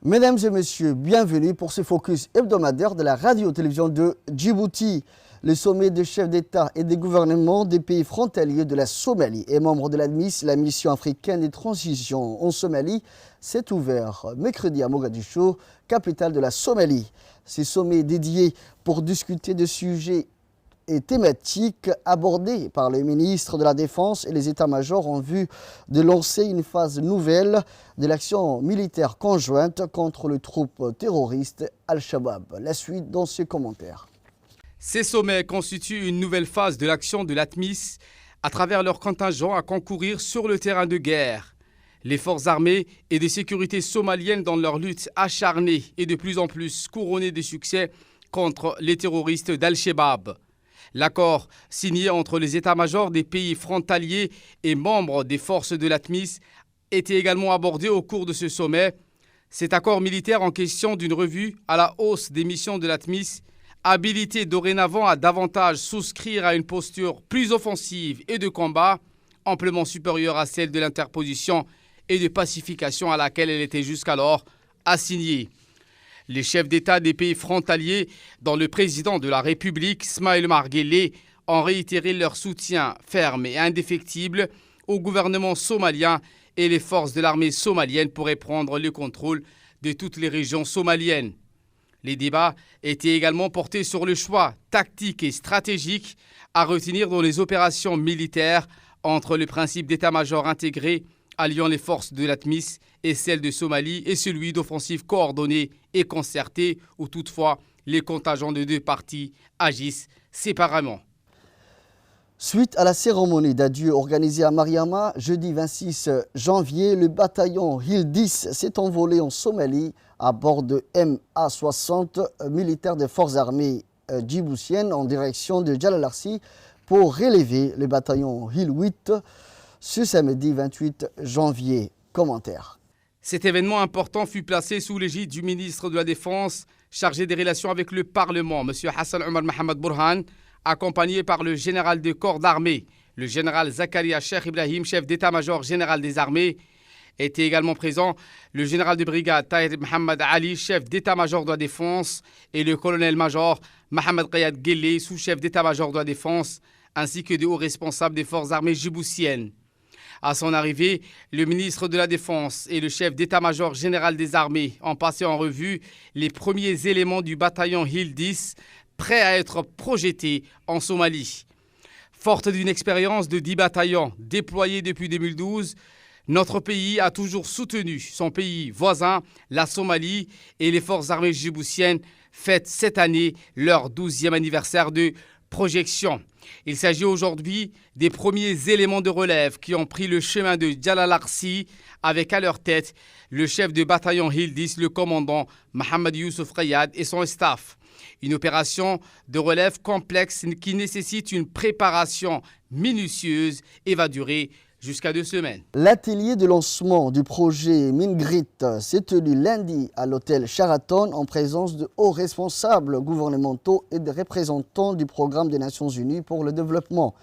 Mesdames et messieurs, bienvenue pour ce focus hebdomadaire de la radio-télévision de Djibouti. Le sommet des chefs d'État et des gouvernements des pays frontaliers de la Somalie et membres de l'ADMIS, la mission africaine des transitions en Somalie, s'est ouvert mercredi à Mogadiscio, capitale de la Somalie. Ce sommet est dédié pour discuter de sujets et thématiques abordées par les ministres de la Défense et les états-majors en vue de lancer une phase nouvelle de l'action militaire conjointe contre le groupe terroriste Al-Shabaab. La suite dans ces commentaires. Ces sommets constituent une nouvelle phase de l'action de l'ATMIS à travers leur contingent à concourir sur le terrain de guerre. Les forces armées et de sécurité somaliennes dans leur lutte acharnée et de plus en plus couronnée de succès contre les terroristes d'Al-Shabaab. L'accord signé entre les états-majors des pays frontaliers et membres des forces de l'ATMIS était également abordé au cours de ce sommet. Cet accord militaire en question d'une revue à la hausse des missions de l'ATMIS, habilité dorénavant à davantage souscrire à une posture plus offensive et de combat, amplement supérieure à celle de l'interposition et de pacification à laquelle elle était jusqu'alors assignée. Les chefs d'État des pays frontaliers, dont le président de la République, Ismaïl Omar Guelleh, ont réitéré leur soutien ferme et indéfectible au gouvernement somalien et les forces de l'armée somalienne pourraient prendre le contrôle de toutes les régions somaliennes. Les débats étaient également portés sur le choix tactique et stratégique à retenir dans les opérations militaires entre le principe d'état-major intégré alliant les forces de l'ATMIS et celles de Somalie et celui d'offensive coordonnée et concertée où toutefois les contingents de deux parties agissent séparément. Suite à la cérémonie d'adieu organisée à Mariama, jeudi 26 janvier, le bataillon Hill 10 s'est envolé en Somalie à bord de MA-60 militaires des forces armées djiboutiennes en direction de Jalalarsi pour relever le bataillon Hill 8 ce samedi 28 janvier. Commentaire. Cet événement important fut placé sous l'égide du ministre de la Défense chargé des relations avec le Parlement, M. Hassan Omar Mohamed Burhan, accompagné par le général de corps d'armée, le général Zakaria Cheikh Ibrahim, chef d'état-major général des armées. Était également présent le général de brigade Tahir Mohamed Ali, chef d'état-major de la Défense, et le colonel-major Mohamed Riyad Guelleh, sous-chef d'état-major de la Défense, ainsi que de hauts responsables des forces armées djiboutiennes. À son arrivée, le ministre de la Défense et le chef d'état-major général des armées ont passé en revue les premiers éléments du bataillon Hill 10 prêts à être projetés en Somalie. Forte d'une expérience de 10 bataillons déployés depuis 2012, notre pays a toujours soutenu son pays voisin, la Somalie, et les forces armées djiboutiennes fêtent cette année leur 12e anniversaire de projection. Il s'agit aujourd'hui des premiers éléments de relève qui ont pris le chemin de Jalalarsi avec à leur tête le chef de bataillon Hill 10, le commandant Mohamed Youssouf Riyad et son staff. Une opération de relève complexe qui nécessite une préparation minutieuse et va durer jusqu'à 2 semaines. L'atelier de lancement du projet Mingrit s'est tenu lundi à l'hôtel Sheraton en présence de hauts responsables gouvernementaux et de représentants du programme des Nations Unies pour le développement.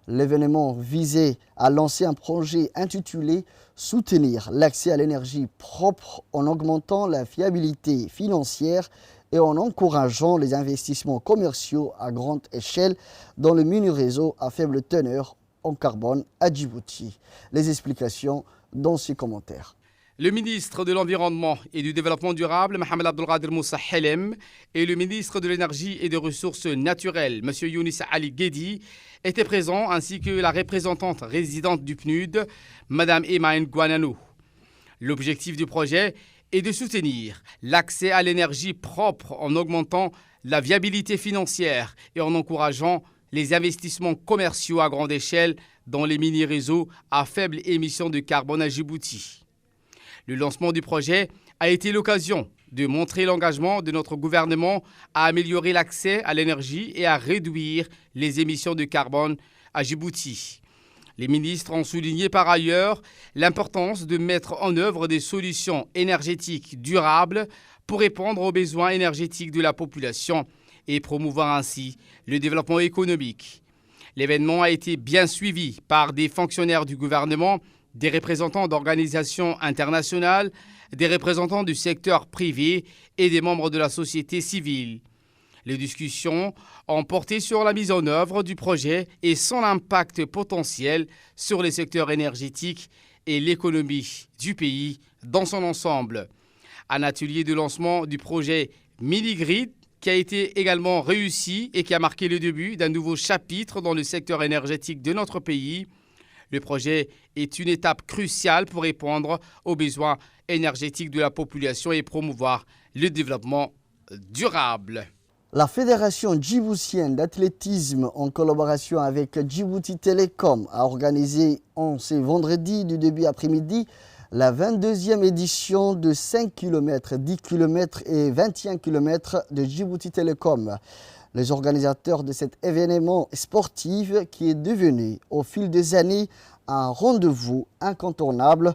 L'événement visait à lancer un projet intitulé « Soutenir l'accès à l'énergie propre en augmentant la fiabilité financière et en encourageant les investissements commerciaux à grande échelle dans le mini-réseau à faible teneur en carbone à Djibouti. Les explications dans ces commentaires. Le ministre de l'Environnement et du Développement durable, Mohamed Abdelkader Moussa Helem, et le ministre de l'Énergie et des Ressources naturelles, M. Younis Ali Guedi, étaient présents, ainsi que la représentante résidente du PNUD, Mme Emaine Guananou. L'objectif du projet est de soutenir l'accès à l'énergie propre en augmentant la viabilité financière et en encourageant les investissements commerciaux à grande échelle dans les mini-réseaux à faible émission de carbone à Djibouti. Le lancement du projet a été l'occasion de montrer l'engagement de notre gouvernement à améliorer l'accès à l'énergie et à réduire les émissions de carbone à Djibouti. Les ministres ont souligné par ailleurs l'importance de mettre en œuvre des solutions énergétiques durables pour répondre aux besoins énergétiques de la population et promouvoir ainsi le développement économique. L'événement a été bien suivi par des fonctionnaires du gouvernement, des représentants d'organisations internationales, des représentants du secteur privé et des membres de la société civile. Les discussions ont porté sur la mise en œuvre du projet et son impact potentiel sur les secteurs énergétiques et l'économie du pays dans son ensemble. Un atelier de lancement du projet Mini-Grid qui a été également réussi et qui a marqué le début d'un nouveau chapitre dans le secteur énergétique de notre pays. Le projet est une étape cruciale pour répondre aux besoins énergétiques de la population et promouvoir le développement durable. La Fédération djiboutienne d'athlétisme, en collaboration avec Djibouti Télécom, a organisé ce vendredi du début après-midi la 22e édition de 5 km, 10 km et 21 km de Djibouti Télécom. Les organisateurs de cet événement sportif qui est devenu au fil des années un rendez-vous incontournable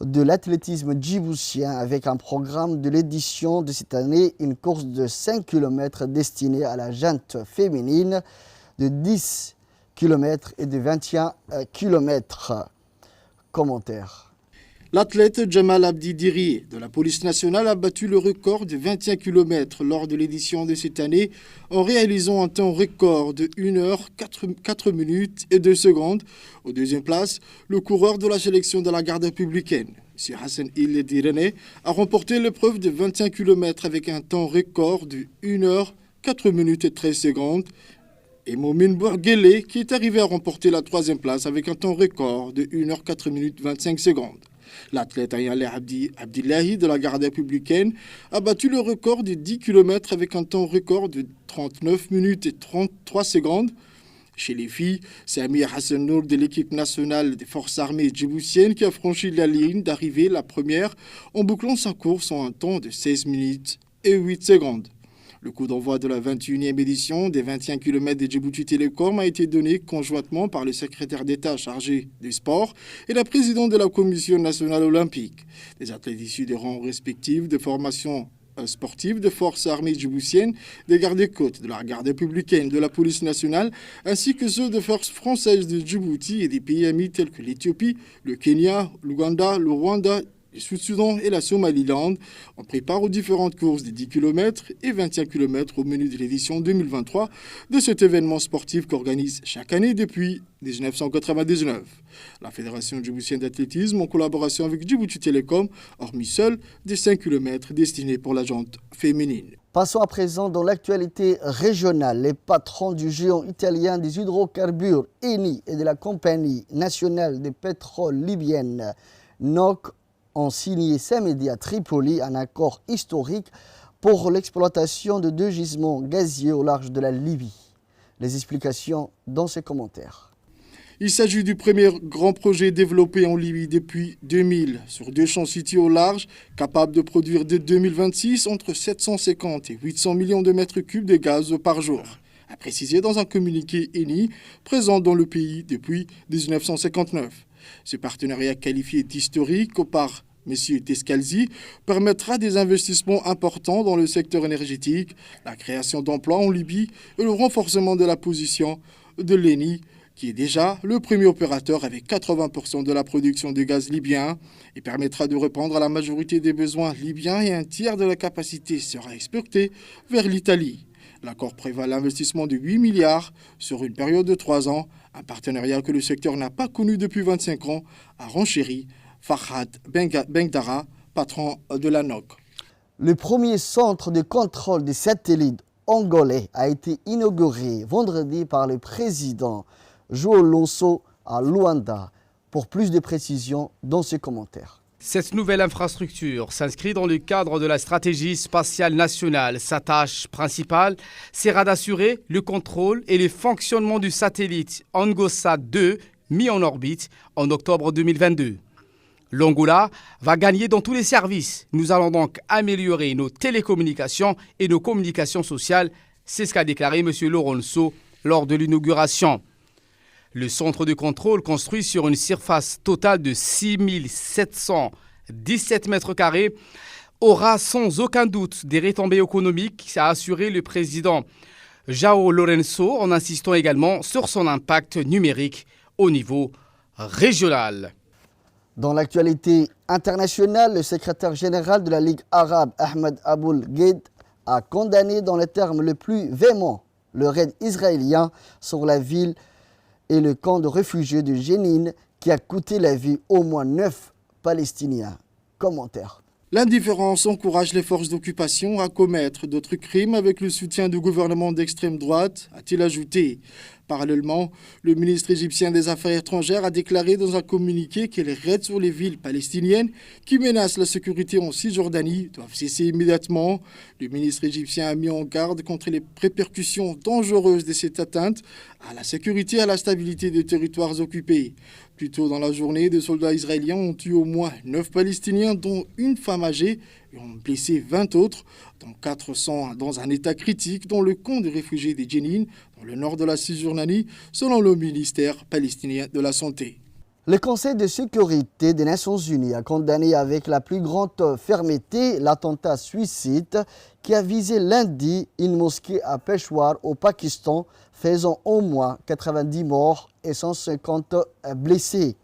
de l'athlétisme djiboutien avec un programme de l'édition de cette année, une course de 5 km destinée à la gente féminine, de 10 km et de 21 km. Commentaire. L'athlète Jamal Abdi Diri de la police nationale a battu le record de 21 km lors de l'édition de cette année en réalisant un temps record de 1 heure 4 minutes et 2 secondes. Au deuxième place, le coureur de la sélection de la garde républicaine, M. Hassan Il Direne, a remporté l'épreuve de 21 km avec un temps record de 1 heure 4 minutes et 13 secondes. Et Momin Bourguele qui est arrivé à remporter la troisième place avec un temps record de 1 heure 4 minutes 25 secondes. L'athlète Ayale Abdillahi de la garde républicaine a battu le record de 10 km avec un temps record de 39 minutes et 33 secondes. Chez les filles, c'est Amir Hassan Nour de l'équipe nationale des forces armées djiboutiennes qui a franchi la ligne d'arrivée la première en bouclant sa course en un temps de 16 minutes et 8 secondes. Le coup d'envoi de la 21e édition des 21 km de Djibouti Télécom a été donné conjointement par le secrétaire d'État chargé du sport et la présidente de la Commission nationale olympique. Des athlètes issus des rangs respectifs de formation sportive de forces armées djiboutiennes, des gardes-côtes, de la garde républicaine, de la police nationale, ainsi que ceux de forces françaises de Djibouti et des pays amis tels que l'Éthiopie, le Kenya, l'Ouganda, le Rwanda, le Sud-Soudan et la Somaliland. On prépare aux différentes courses de 10 km et 21 km au menu de l'édition 2023 de cet événement sportif qu'organise chaque année depuis 1999. La Fédération djiboutienne d'athlétisme, en collaboration avec Djibouti Télécom, hormis seul des 5 km destinés pour la gente féminine. Passons à présent dans l'actualité régionale. Les patrons du géant italien des hydrocarbures Eni et de la compagnie nationale des pétroles libyenne NOC ont signé samedi à Tripoli un accord historique pour l'exploitation de 2 gisements gaziers au large de la Libye. Les explications dans ces commentaires. Il s'agit du premier grand projet développé en Libye depuis 2000, sur 2 champs situés au large, capable de produire dès 2026 entre 750 et 800 millions de mètres cubes de gaz par jour, a précisé dans un communiqué Eni, présent dans le pays depuis 1959. Ce partenariat qualifié d'historique par M. Descalzi permettra des investissements importants dans le secteur énergétique, la création d'emplois en Libye et le renforcement de la position de l'Eni, qui est déjà le premier opérateur avec 80% de la production de gaz libyen et permettra de répondre à la majorité des besoins libyens et un tiers de la capacité sera exporté vers l'Italie. L'accord prévoit l'investissement de 8 milliards sur une période de 3 ans, un partenariat que le secteur n'a pas connu depuis 25 ans, a renchéri Farhad Bengdara, patron de la NOC. Le premier centre de contrôle des satellites angolais a été inauguré vendredi par le président João Lourenço à Luanda. Pour plus de précisions dans ses commentaires. Cette nouvelle infrastructure s'inscrit dans le cadre de la stratégie spatiale nationale. Sa tâche principale sera d'assurer le contrôle et le fonctionnement du satellite Angosat 2 mis en orbite en octobre 2022. L'Angola va gagner dans tous les services. Nous allons donc améliorer nos télécommunications et nos communications sociales. C'est ce qu'a déclaré M. Lourenço lors de l'inauguration. Le centre de contrôle, construit sur une surface totale de 6717 mètres carrés, aura sans aucun doute des retombées économiques, a assuré le président João Lourenço, en insistant également sur son impact numérique au niveau régional. Dans l'actualité internationale, le secrétaire général de la Ligue arabe, Ahmed Aboul Gheid, a condamné dans les termes les plus véhéments le raid israélien sur la ville et le camp de réfugiés de Jénine qui a coûté la vie au moins 9 Palestiniens. Commentaire. L'indifférence encourage les forces d'occupation à commettre d'autres crimes avec le soutien du gouvernement d'extrême droite, a-t-il ajouté. Parallèlement, le ministre égyptien des Affaires étrangères a déclaré dans un communiqué que les raids sur les villes palestiniennes qui menacent la sécurité en Cisjordanie doivent cesser immédiatement. Le ministre égyptien a mis en garde contre les répercussions dangereuses de cette atteinte à la sécurité et à la stabilité des territoires occupés. Plus tôt dans la journée, des soldats israéliens ont tué au moins 9 Palestiniens, dont une femme âgée, et ont blessé 20 autres, dont 400 dans un état critique dans le camp de réfugiés de Jénine, dans le nord de la Cisjordanie, selon le ministère palestinien de la Santé. Le Conseil de sécurité des Nations Unies a condamné avec la plus grande fermeté l'attentat suicide qui a visé lundi une mosquée à Peshawar au Pakistan, faisant au moins 90 morts et 150 blessés.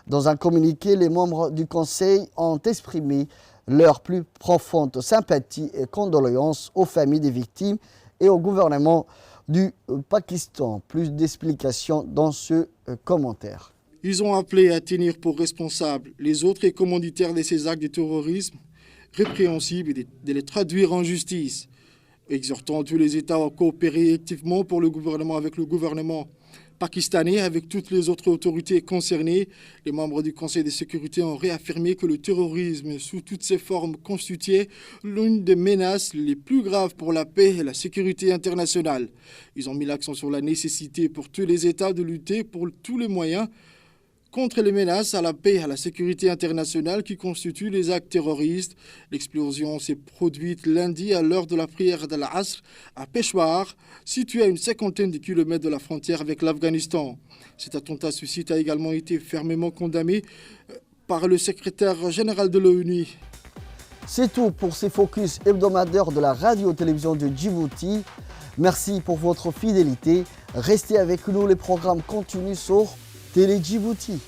Dans un communiqué, les membres du Conseil ont exprimé leur plus profonde sympathie et condoléances aux familles des victimes et au gouvernement du Pakistan. Plus d'explications dans ce commentaire. Ils ont appelé à tenir pour responsables les autres et commanditaires de ces actes de terrorisme répréhensibles et de les traduire en justice, exhortant tous les États à coopérer activement avec le gouvernement pakistanais, avec toutes les autres autorités concernées. Les membres du Conseil de sécurité ont réaffirmé que le terrorisme, sous toutes ses formes, constituait l'une des menaces les plus graves pour la paix et la sécurité internationale. Ils ont mis l'accent sur la nécessité pour tous les États de lutter pour tous les moyens contre les menaces à la paix et à la sécurité internationale qui constituent les actes terroristes. L'explosion s'est produite lundi à l'heure de la prière de l'Asr à Peshawar, situé à une 50aine de kilomètres de la frontière avec l'Afghanistan. Cet attentat suicide a également été fermement condamné par le secrétaire général de l'ONU. C'est tout pour ces focus hebdomadaires de la radio-télévision de Djibouti. Merci pour votre fidélité. Restez avec nous, les programmes continuent sur Télé Djibouti.